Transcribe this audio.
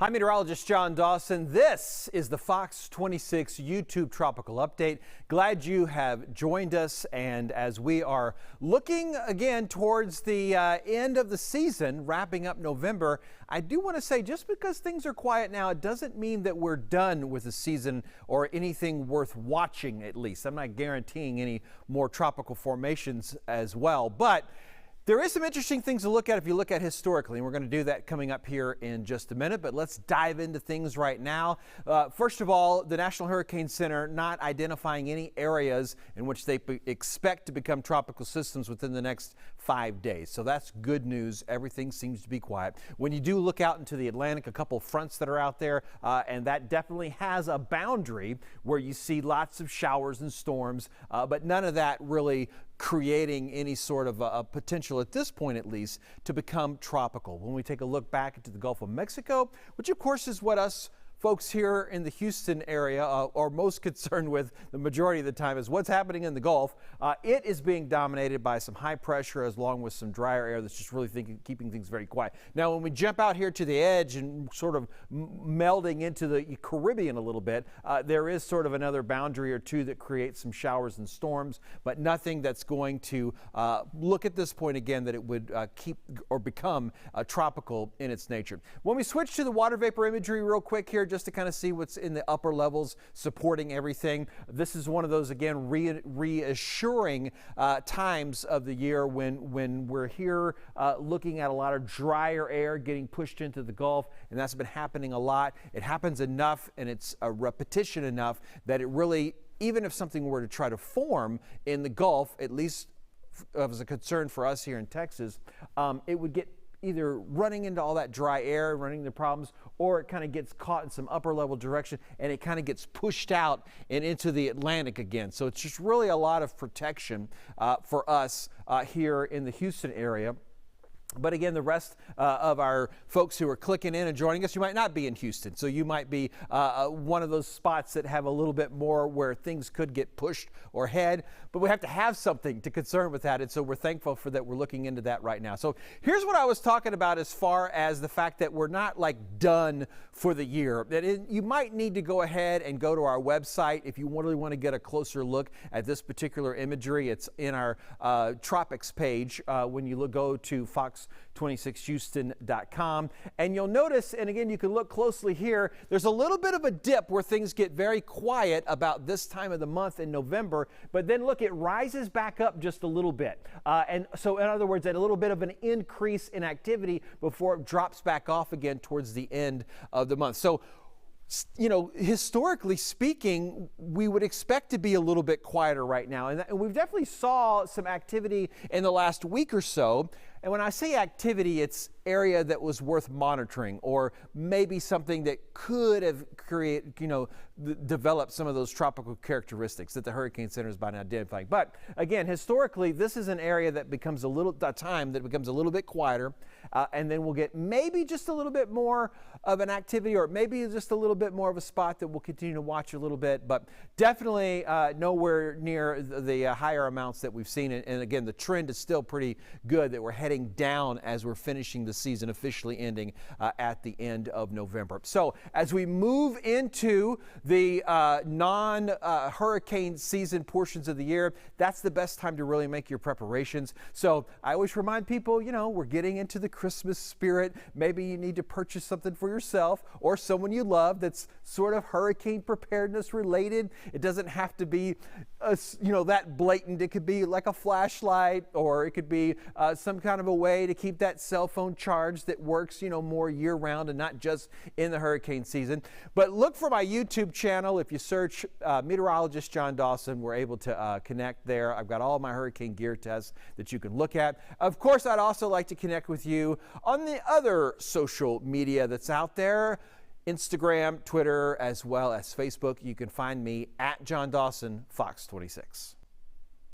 Hi, meteorologist John Dawson. This is the Fox 26 YouTube Tropical Update. Glad you have joined us. And as we are looking again towards the end of the season, wrapping up November, I do want to say just because things are quiet now, it doesn't mean that we're done with the season or anything worth watching, at least. I'm not guaranteeing any more tropical formations as well, but there is some interesting things to look at if you look at historically, and we're going to do that coming up here in just a minute, but let's dive into things right now. First of all, the National Hurricane Center not identifying any areas in which they expect to become tropical systems within the next 5 days. So that's good news. Everything seems to be quiet. When you do look out into the Atlantic, a couple of fronts that are out there, and that definitely has a boundary where you see lots of showers and storms, but none of that really creating any sort of a potential, at this point at least, to become tropical. When we take a look back into the Gulf of Mexico, which of course is what us folks here in the Houston area are most concerned with the majority of the time, is what's happening in the Gulf. It is being dominated by some high pressure along with some drier air that's just really keeping things very quiet. Now, when we jump out here to the edge and sort of melding into the Caribbean a little bit, there is sort of another boundary or two that creates some showers and storms, but nothing that's going to look at this point again that it would keep or become tropical in its nature. When we switch to the water vapor imagery real quick here, just to kind of see what's in the upper levels supporting everything. This is one of those, again, reassuring times of the year when we're here looking at a lot of drier air getting pushed into the Gulf, and that's been happening a lot. It happens enough, and it's a repetition enough that it really, even if something were to try to form in the Gulf, at least as a concern for us here in Texas, it would get either running into all that dry air, running into problems, or it kind of gets caught in some upper level direction and it kind of gets pushed out and into the Atlantic again. So it's just really a lot of protection for us here in the Houston area. But again, the rest of our folks who are clicking in and joining us, you might not be in Houston. So you might be one of those spots that have a little bit more where things could get pushed or head. But we have to have something to concern with that. And so we're thankful for that. We're looking into that right now. So here's what I was talking about as far as the fact that we're not like done for the year. That you might need to go ahead and go to our website if you really want to get a closer look at this particular imagery. It's in our tropics page when you go to fox26houston.com, and you'll notice, and again you can look closely here, there's a little bit of a dip where things get very quiet about this time of the month in November, but then look, it rises back up just a little bit, and so in other words, a little bit of an increase in activity before it drops back off again towards the end of the month. So, you know, historically speaking, we would expect to be a little bit quieter right now. And we've definitely saw some activity in the last week or so. And when I say activity, it's area that was worth monitoring, or maybe something that could have developed some of those tropical characteristics that the Hurricane Center has been identifying. But again, historically, this is an area that becomes a little bit quieter, and then we'll get maybe just a little bit more of an activity, or maybe just a little bit more of a spot that we'll continue to watch a little bit, but definitely nowhere near the higher amounts that we've seen. And again, the trend is still pretty good that we're heading down as we're finishing the season, officially ending at the end of November. So as we move into the non-hurricane season portions of the year, that's the best time to really make your preparations. So I always remind people, you know, we're getting into the Christmas spirit. Maybe you need to purchase something for yourself or someone you love that's sort of hurricane preparedness related. It doesn't have to be that blatant. It could be like a flashlight, or it could be some kind of a way to keep that cell phone charged that works, more year round and not just in the hurricane season. But look for my YouTube channel. If you search meteorologist John Dawson, we're able to connect there. I've got all my hurricane gear tests that you can look at. Of course, I'd also like to connect with you on the other social media that's out there. Instagram, Twitter, as well as Facebook. You can find me at John Dawson, Fox 26.